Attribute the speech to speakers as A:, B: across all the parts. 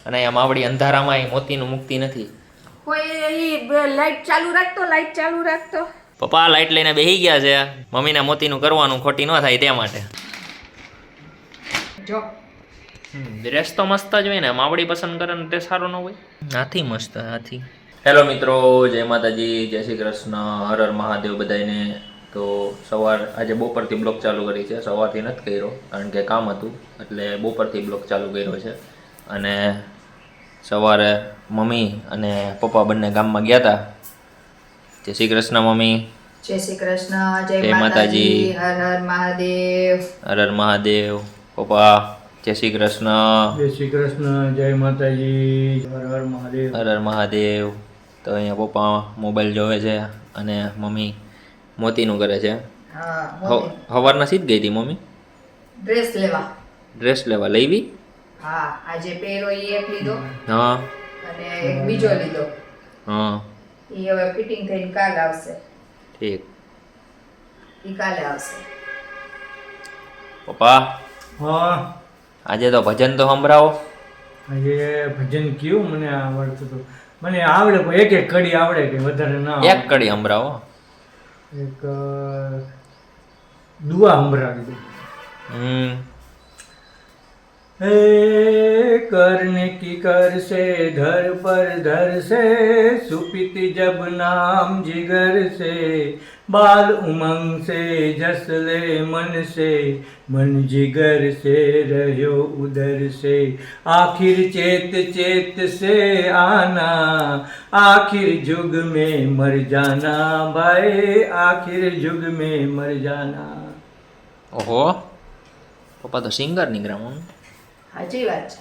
A: અને અહીંયા માવડી અંધારામાં મોતીનું મુક્તિ નથી.
B: કોઈ લાઈટ ચાલુ રાખતો.
A: પપ્પા લાઈટ લઈને બેસી ગયા છે. મમ્મીને મોતીનું કરવાનું ખોટી ન થાય તે માટે.
B: જો
A: ડ્રેસ તો મસ્ત જ હોય ને, માવડી પસંદ કરે ને તે સારો ન હોય. હાથી મસ્ત હાથી. હેલો મિત્રો, જય માતાજી, જય શ્રી કૃષ્ણ, હર હર મહાદેવ બધાને. તો આજે બપોરથી બ્લોગ ચાલુ કરી છે. સવારથી નથી કર્યો કારણ કે કામ હતું, એટલે બપોરથી બ્લોગ ચાલુ કર્યો છે. અને સવારે મમ્મી અને પપ્પા બંને ગામમાં ગયા હતા. જય શ્રી કૃષ્ણ મમ્મી.
B: જય શ્રી કૃષ્ણ, જય માતાજી, હર હર મહાદેવ.
A: હર હર મહાદેવ. પપ્પા જય શ્રી કૃષ્ણ.
C: જય શ્રી કૃષ્ણ, જય માતાજી, હર હર મહાદેવ.
A: હર હર મહાદેવ. તો અહીંયા પપ્પા મોબાઈલ જોવે છે અને મમ્મી મોતીનું કરે છે. સવારના સીધ ગઈ હતી મમ્મી ડ્રેસ લેવા. લઈવી?
B: હા, આજે પહેરો ઈ એક લીધો.
A: હા.
B: અને એક બીજો લીધો.
A: હા.
B: ઈ હવે ફિટિંગ થઈને કાલ આવશે.
A: ઠીક.
B: ઈ કાલે આવશે.
A: પપ્પા
C: હા,
A: આજે તો ભજન તો સંભળાવો.
C: આજે ભજન કયું મને આવડતું હતું? મને આવડે પણ એક એક કડી આવડે કે વધારે ના
A: એક કડી સંભળાવો.
C: એક દુઆ સંભળાવી દઉં. हे करने की कर से धर पर धर से सुपित जब नाम जिगर से बाल उमंग से जस ले मन से मन जिगर से रहो उधर से आखिर चेत चेत से आना आखिर जुग में मर जाना भाई आखिर जुग में मर जाना.
A: ઓહો, પપ્પા તો સિંગર નીકળ્યા.
B: સાચી વાત છે.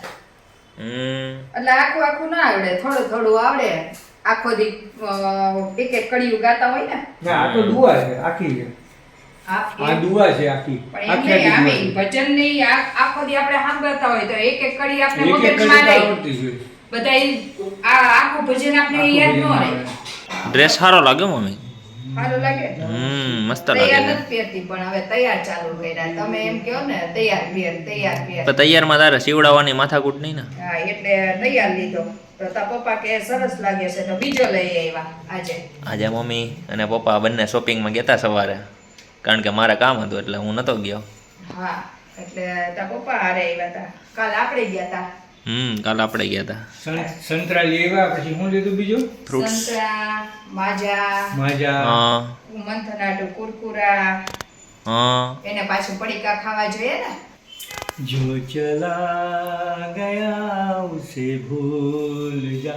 B: એટલે આખું ના આવડે, થોડું આવડે. આખો દી એક એક કડીયું ગાતા હોય ને.
C: ના, આ તો દુઆ છે આખી છે. આ દુઆ છે આખી.
B: પણ એમ નહીં, ભજન નહીં, આખો દી આપણે સાંભળતા હોય તો એક એક કડી આપણે મગજમાં રહે. બધા આખું ભજન આપણે યાદ ન રહે.
A: ડ્રેસ સારો લાગ્યો મમ્મી.
B: સારું લાગે.
A: મસ્ત
B: તૈયાર
A: લાગે.
B: નથી પહેરતી પણ હવે તૈયાર ચાલુ કર્યા. તમે એમ કહો ને તૈયાર પહેર.
A: પણ તૈયારમાં તારે સીવડાવવાની માથાકૂટ નહીં ને.
B: હા, એટલે તૈયાર લીધો. તો તા પપ્પા કે સરસ લાગે છે તો બીજો લઈ આવ્યા આજે
A: મમ્મી અને પપ્પા બંને શોપિંગમાં ગયા હતા સવારે, કારણ કે મારે કામ હતું એટલે હું નતો ગયો.
B: હા, એટલે તા પપ્પા હારે આવ્યા હતા. કાલ આપણે ગયા હતા.
A: કાલ આપણે ગયા હતા.
C: સંતરા લેવા. પછી શું લીધું બીજું?
A: ફ્રૂટ્સ.
B: સંતરા, માજા,
A: હા.
B: મંથનાટુ, કુરકુરા.
A: હા.
B: એને પાછું પડીકા ખાવા જોઈએ ને.
C: जो चला गया उसे भूल जा,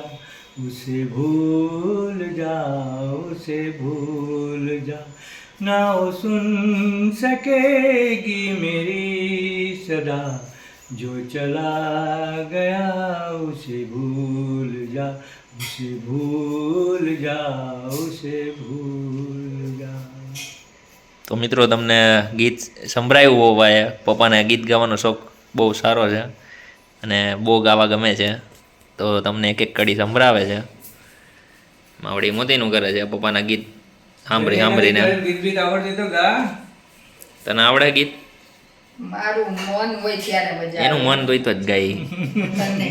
C: उसे भूल जा, उसे भूल जा, ना वो सुन सकेगी मेरी सदा, जो चला गया उसे भूल जा, उसे भूल जा, उसे भूल जा.
A: તો મિત્રો, તમને ગીત સંભળાયું હોવાય. પપ્પાને ગીત ગાવાનો શોખ બહુ સારો છે અને બહુ ગાવા ગમે છે, તો તમને એક એક કડી સંભળાવે છે. માવડી મોતીનું કરે છે પપ્પાના ગીત સાંભળીને.
C: ગીત આવડતી તો ગા.
A: તને આવડે ગીત?
B: મારું મન હોય ત્યારે મજા
A: એનું મન હોય તો જ ગાઈ.
B: આવે.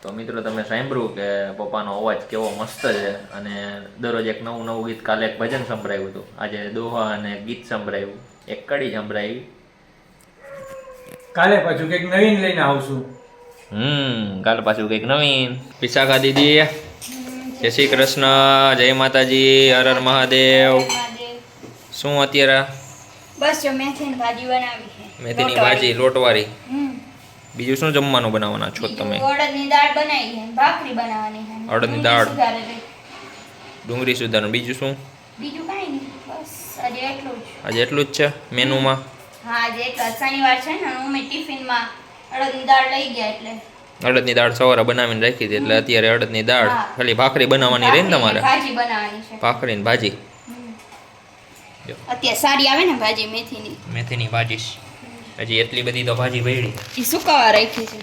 A: તો મિત્રો, તમે સાંભળ્યું કે પપ્પાનો અવાજ કેવો મસ્ત છે અને દરરોજ એક નવું ગીત. કાલે એક ભજન સંભળાવ્યું હતું, આજે દોહા અને ગીત સંભળાવ્યું, એક કડી સંભળાવી.
C: કાલે પાછું કંઈક નવીન લઈને આવશું.
A: કાલે પાછું કંઈક નવીન. વિશાખા દીદી, જય શ્રી કૃષ્ણ, જય માતાજી, હર હર મહાદેવ. શું અત્યારે?
D: બસ જો મેથીની ભાજી બનાવી છે.
A: મેથીની ભાજી લોટવાળી. બીજું શું જમવાનું બનાવવાના છો તમે?
D: અડદની દાળ બનાવી છે, ભાખરી બનાવવાની છે.
A: અડદની દાળ, ડુંગળી સુધારવાનું. બીજું શું?
D: બીજું કાંઈ નહીં, બસ આજે એટલું જ.
A: આજે એટલું જ છે મેનુમાં?
D: હા, આજે એક શનિવાર છે ને, અમે ટિફિનમાં અડદની દાળ લઈ ગયા એટલે
A: અડદની દાળ સવારે બનાવીને રાખી હતી, એટલે અત્યારે અડદની દાળ. ખાલી ભાખરી બનાવવાની રહી ને તમારે?
D: ભાજી બનાવવાની છે.
A: ભાખરી ને ભાજી.
D: અત્યારે સારી આવે ને ભાજી
A: મેથીની ભાજી. હજી એટલી બધી તો ભાજી ભેળી.
D: એ સુકાવા રાખી છે.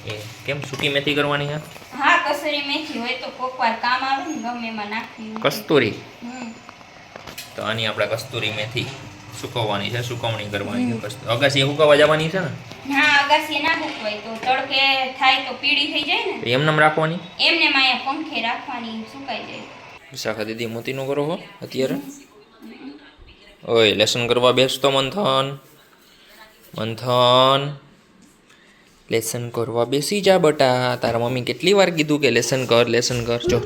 A: એ કેમ સૂકી મેથી કરવાની છે?
D: હા, કસૂરી મેથી હોય તો કોક વાર કામ આવે ને, ગમે એમાં નાખી.
A: કસ્તુરી. તો આની આપણે કસ્તુરી મેથી સુકવવાની છે, સુકવણી કરવાની છે. અગાસી સુકવવા જવાની છે ને?
D: હા અગાસી ના હોય તો તડકે થાય તો પીળી થઈ જાય ને.
A: એમ નામ રાખવાની.
D: એમને માયા પંખે રાખવાની સુકાઈ જાય.
A: વિશાખા દીદી મોતી નો કરો હો અત્યારે. ઓય લેસન કરવા બેસતો મંથન. મંથન લેસન કરવા બેસી જા બટા. તારા મમ્મી કેટલી વાર કીધું કે લેસન કર જો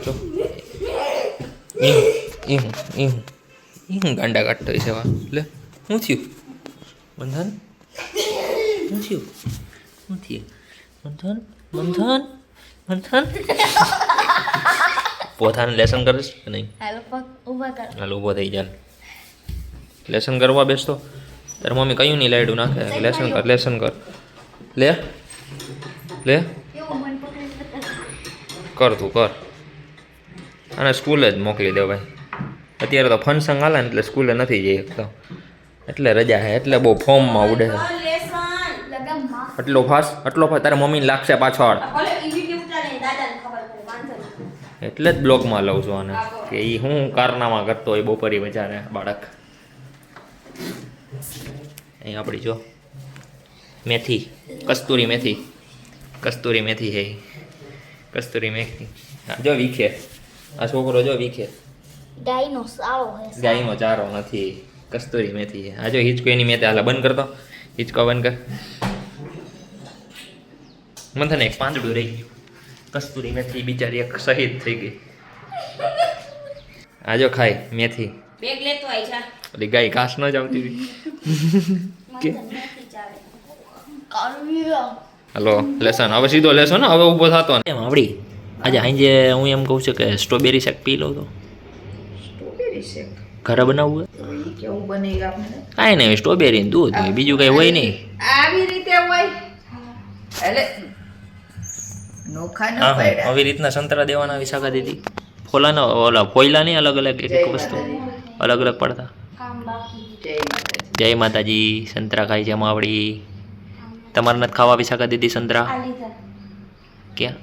A: ગાંડા કાઢતો છે વા. લે શું થયું મંથન? શું થયું મંથન? મંથન પોતાને લેસન કરીશ કે નહીં?
D: હાલો પગ ઊભા કર.
A: હાલ ઊભો થઈ જાય. લેસન કરવા બેસતો તારી મમ્મી કયું નહીં લાડ્યું નાખે. લેસન કર લે કર તું કર. અને સ્કૂલે જ મોકલી દે ભાઈ. અત્યારે તો ફંક્શન હાલે ને એટલે સ્કૂલે નથી જઈ શકતો એટલે રજા છે એટલે બહુ ફોર્મમાં ઉડે છે. આટલો ફાસ્ટ તારા મમ્મીને લાગશે પાછળ એટલે જ બ્લોગમાં લઉં છું આને કે એ હું કારનામાં કરતો હોય બપોરી બજારે બાળક. અહીં આપણી જો મેથી કસ્તુરી મેથી છે કસ્તુરી મેથી. હા જો વીખે આ છોકરો જો વીખે.
D: ગાયનો સાળો હે.
A: ગાયનો ચારો નથી કસ્તુરી મેથી છે. આ જો હિંચકો એની મેથી હાલે. બંધ કરતો હિંચકો બંધ કર. મંથન એક પાંદડું રહી ગયું. કસ્તુરી મેથી બિચારી એક શહીદ થઈ ગઈ. આ જો ખાય મેથી.
D: બેગ લેતો આઈ જા.
A: ઓલી ગાય ઘાસ ન જ આવતી હતી. હલો લેસન હવે સીધો લેસો ને હવે ઊભો થતો ને એમ આવડી. આજે સાંજે હું એમ કહું છું કે સ્ટ્રોબેરી શેક પી લઉં તો.
B: સ્ટ્રોબેરી શેક
A: ઘરે બનાવવું
B: ઈ કેવું બને આપણે?
A: કાંઈ નહીં સ્ટ્રોબેરી ને દૂધ હોય બીજું કંઈ હોય નહીં.
B: આવી રીતે હોય એટલે નોખા ન
A: હા
B: પડ્યા.
A: આવી રીતના સંતરા દેવાના વિશાખા દીદી. ફોયલા નહીં અલગ અલગ એક એક વસ્તુ અલગ અલગ પડતા.
D: કામ બાકી.
B: જય માતાજી.
A: જય માતાજી. સંતરા ખાઈ છે માવડી. તમારે નથી ખાવા વિશાખા દીદી સંતરા?
D: આ લીધા.
A: ક્યાં?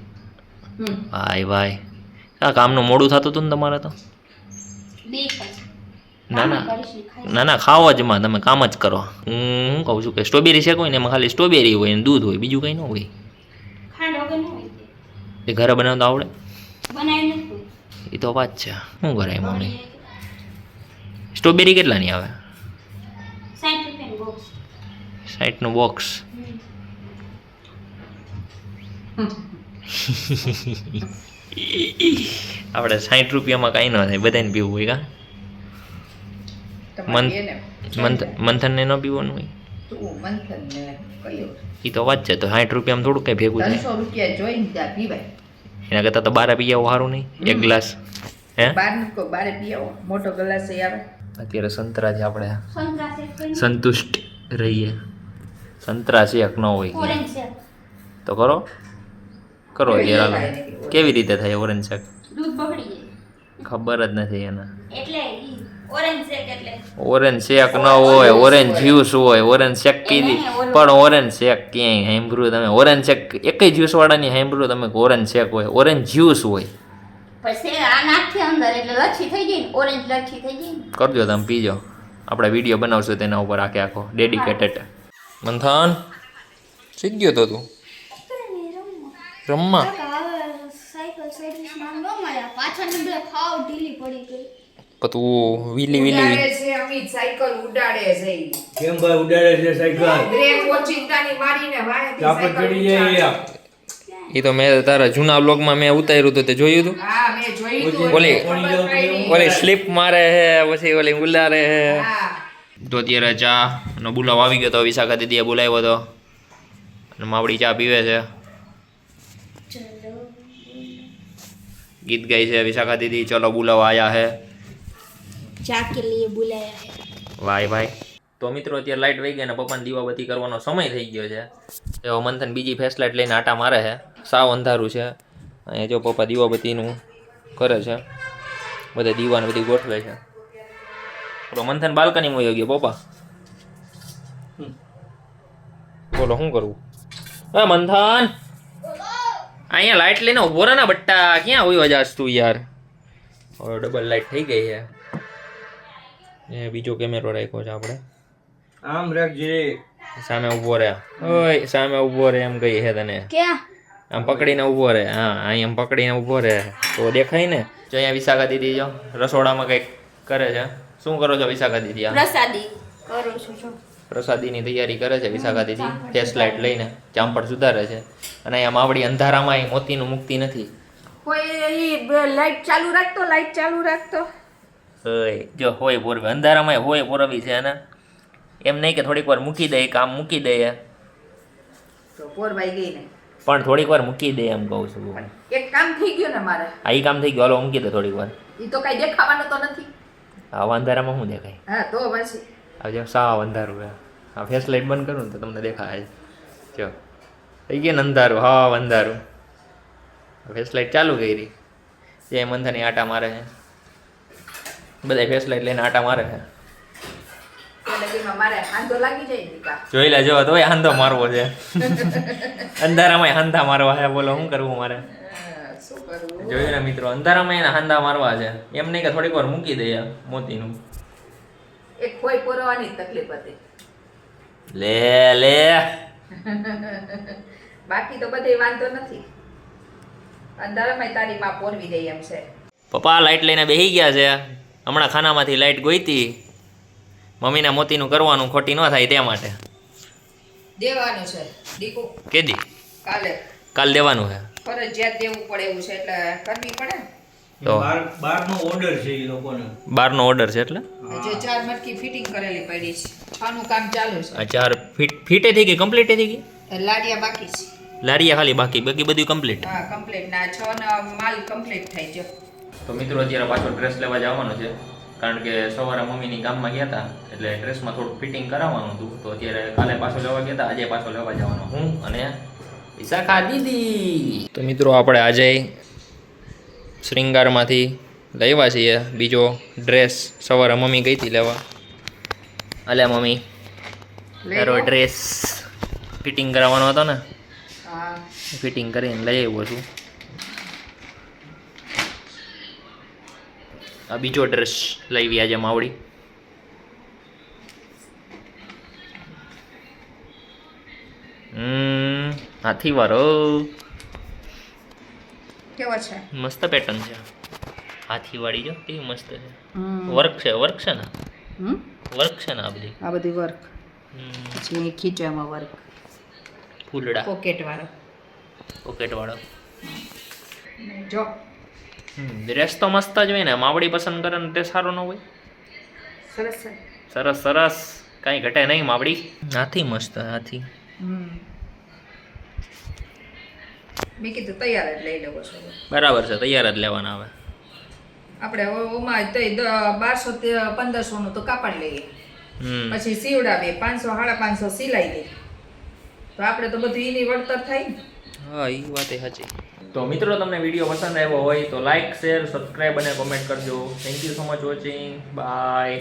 A: ભાઈ આ કામનું મોડું થતું હતું ને તમારે તો.
D: બે ખાઈ.
A: ના ખાવો જ માં તમે કામ જ કરો. હું કહું છું કે સ્ટ્રોબેરી શેક હોય ને એમાં ખાલી સ્ટ્રોબેરી હોય ને દૂધ હોય બીજું કંઈ ન હોય.
D: ખાંડ વગર ન હોય તે.
A: એ ઘરે બનાવતા આવડે?
D: બનાવી નથી.
A: એ તો વાત છે. શું કરાય મમ્મી? સ્ટ્રોબેરી કેટલાની આવે?
D: 60 રૂપિયાનું બોક્સ.
A: 60નું બોક્સ. આપણે 60 રૂપિયામાં કાંઈ ન થાય બધાને પીવું હોય કા? મંથનને ન પીવાનું હોય એ તો વાત છે. તો 60 રૂપિયામાં થોડું કંઈ ભેગું થાય.
B: 300 રૂપિયા જોઈને ત્યાં પીવાય.
A: એના કરતાં તો બારે પી આવો સારું નહીં? એક ગ્લાસ હે
B: બારે પી આવો મોટો ગ્લાસ આવે.
A: અત્યારે સંતરાથી આપણે
D: સંતરા શેક કરીને.
A: સંતુષ્ટ રહીએ. સંતરા શેક ન હોય
D: ઓરેન્જ શેક.
A: તો કરો અત્યારે હાલો. કેવી રીતે થાય ઓરેન્જ શેક?
D: દૂધ બગડી જાય.
A: ખબર જ નથી એના.
D: એટલે ઈ ઓરેન્જ શેક એટલે
A: ઓરેન્જ શેક ન હોય ઓરેન્જ જ્યુસ હોય. ઓરેન્જ શેક કીધી પણ ઓરેન્જ શેક ક્યાંય સાંભળ્યું તમે? ઓરેન્જ શેક એકેય જ્યુસ વાળાની સાંભળ્યું તમે? ઓરેન્જ શેક હોય ઓરેન્જ જ્યુસ હોય.
D: પછી આ નાખી અંદર એટલે લચ્છી થઈ જાય ને ઓરેન્જ લચ્છી થઈ જાય ને.
A: કરજો તમે પીજો. આપણે વિડીયો બનાવશું તેના ઉપર આખો ડેડિકેટેડ. મંથન શીખ ગયો તો તું રમવા?
D: સાયકલ સર્વિસ માં ન મળ્યા પાછળની બે ખાવ ઢીલી પડી ગઈ.
A: તું વીલી
B: ઉડાડે છે અમિત સાયકલ ઉડાડે છે ઈ.
C: કેમ ભાઈ ઉડાડે છે સાયકલ?
B: બ્રેક ઓચિંતાની મારીને વાળેથી
C: ચાપડ
B: સાયકલ
C: ચડી જાય
B: ઉડાડે.
A: એ તો મેં તારા જૂના બ્લોગમાં મેં ઉતાર્યું હતું તે જોયું હતું?
B: હા મેં જોયું તું.
A: ઓલી-
B: ખબર પડી.
A: ઓલી સ્લીપ મારે હે પછી ઓલી ઉલારે હે.
B: હા
A: તો અત્યારે ચા નો બોલાવ આવી ગયો તો વિશાખા દીદીએ બોલાવ્યો હતો અને માવડી ચા પીવે છે. ગીત ગાય છે વિશાખા દીદી. ચલો બોલાવ આયા હે.
D: ચા કે લીએ બુલાયા હે.
A: ભાઈ ભાઈ તો મિત્રો અત્યારે લાઇટ વહી ગઈ અને પપ્પાને દીવાબત્તી કરવાનો સમય થઈ ગયો છે. એવો મંથન બીજી ફેસ લાઇટ લઈને આટા મારે છે. સાવ અંધારું છે. અહીંયા જો પપ્પા દીવાબત્તીનું કરે છે. બધા દીવાને બધી ગોઠવે છે. તો મંથન બાલ્કનીમાં વયો ગયો. પપ્પા બોલો શું કરવું? હા મંથન અહીંયા લાઇટ લઈને ઉભો રહે ને બટ્ટા. ક્યાં હોય જાસ તું યાર? હવે ડબલ લાઇટ થઈ ગઈ છે. એ બીજો કેમેરો રાખ્યો છે આપણે.
C: આમ રાખજે.
A: સામે ઊભો રહે. ઓય સામે ઊભો રહે એમ કઈ હે તને.
D: ક્યાં
A: આમ પકડીને ઊભો રહે. હા અહીં આમ પકડીને ઊભો રહે તો દેખાય ને. જો અહીંયા વિશાખા દીદી જો રસોડામાં કંઈક કરે છે. શું કરો છો વિશાખા દીદી? આ
D: પ્રસાદી કરું છું જો.
A: પ્રસાદીની તૈયારી કરે છે વિશાખા દીદી. ફેસ લાઇટ લઈને ચાંપડ સુધારે છે. અને અહીંયા માવડી અંધારામાં મોતીનું મુકતી નથી.
B: કોઈ લાઈટ ચાલુ રાખતો
A: ઓય જો હોય પોરવી અંધારામાં હોય પોરવી છે અને એમ નહીં કે થોડીક વાર મૂકી દે કામ મૂકી દે
B: તો પોરવાઈ ગઈ ને
A: પણ થોડીક વાર મૂકી દે એમ કહું છું.
B: એક કામ થઈ ગયું ને મારે.
A: આ ઈ કામ થઈ ગયું હાલો મૂકી દે થોડીક વાર.
B: ઈ તો કઈ દેખાવાનું તો નથી.
A: આવા અંધારામાં શું દેખાય?
B: હા તો પછી
A: હવે સાવ અંધારું છે. આ ફેસ લાઇટ બંધ કરું ને તો તમને દેખાય. જો થઈ ગયા ને અંધારું, હા અંધારું. ફેસ લાઇટ ચાલુ કરી જે મંથાની આટા મારે છે. બધા ફેસ લાઇટ લઈને આટા મારે છે.
B: મારે હાંધો લાગી જાય દીકા.
A: જોઈ લે જો તોય હાંધો મારવો છે. અંધારામાં હાંધા મારવા છે. બોલો શું કરવું મારે?
B: શું કરવું?
A: જોયું ને મિત્રો અંધારામાં એના હાંધા મારવા છે. એમ નહીં કે થોડીક વાર મૂકી દઈએ મોતીનું.
B: એક કોઈ પોરવાની જ તકલીફ હતી.
A: લે
B: બાકી તો બધે વાંધો નથી. અંધારામાં તારી માં પોરવી દઈ એમ છે.
A: પપ્પા લાઇટ લઈને બેસી ગયા છે. હમણાં ખાનામાંથી લાઇટ ગોઈતી. મમ્મીના મોતીનું કરવાનું ખોટી ન થાય તે માટે.
B: દેવાનું છે દીકુ
A: કેદી? કાલ દેવાનું છે.
B: ફરજિયાત દેવું પડે એવું છે એટલે કરવી પડે ને.
A: તો
C: બારનો ઓર્ડર છે એ લોકોને.
A: બારનો ઓર્ડર છે એટલે
B: જે 4 મટકી ફિટિંગ કરેલી પડી છે. 6 નું કામ ચાલુ છે.
A: આ 4 ફીટે થઈ ગઈ, કમ્પ્લીટ થઈ ગઈ.
B: લાડિયા બાકી છે.
A: લારીયા ખાલી બાકી બધું કમ્પ્લીટ.
B: હા કમ્પ્લીટ ના 6 ના માલ કમ્પ્લીટ થઈ ગયો.
A: તો મિત્રો અત્યારે પાછો ડ્રેસ લેવા જવાનો છે. કારણ કે સવારે મમ્મીની ગામમાં ગયા હતા એટલે ડ્રેસમાં થોડું ફિટિંગ કરાવવાનું હતું. તો અત્યારે કાલે પાછો લેવા ગયા હતા, આજે પાછો લેવા જવાનો હું અને વિશાખા દીદી. તો મિત્રો આપણે આજે શ્રીંગારમાંથી લાવ્યા છીએ બીજો ડ્રેસ. સવારે મમ્મી ગઈ હતી લેવા. અલ્યા મમ્મી તારો ડ્રેસ ફિટિંગ કરાવવાનો હતો ને,
B: હા
A: ફિટિંગ કરીને લઈ આવ્યો છું. આ બીજો ડ્રેસ લાવી આજે માવડી. હાથીવાળો
B: કેવો છે?
A: મસ્ત પેટર્ન છે. હાથીવાળી જો કેવી મસ્ત છે. વર્ક છે ને વર્ક છે ને આ બધી.
B: આ બધી વર્ક પછી ખીચામાં વર્ક,
A: ફૂલડા
B: પોકેટ વાળો. જો
A: ડ્રેસ તો મસ્ત જ હોય ને. માવડી પસંદ કરે ને તે સારો ન હોય?
B: સરસ છે.
A: સરસ કાંઈ ઘટે નહીં માવડી. હાથી મસ્ત હાથી.
B: મેં કીધું તૈયાર જ લઈ લેવો છો.
A: બરાબર છે, તૈયાર જ લેવાના આવે.
B: આપણે ઓમાં 1200 થી 1500 નું તો કાપડ લઈએ, પછી સીવડાવીએ 500 550 સિલાઈ દઈએ, તો આપણે તો બધું એની વળતર થાય ને.
A: હા એ વાત એ સાચી. તો મિત્રો તમને વિડીયો પસંદ આવ્યો હોય તો લાઈક શેર સબસ્ક્રાઈબ અને કોમેન્ટ કરજો. Thank you so much watching. By.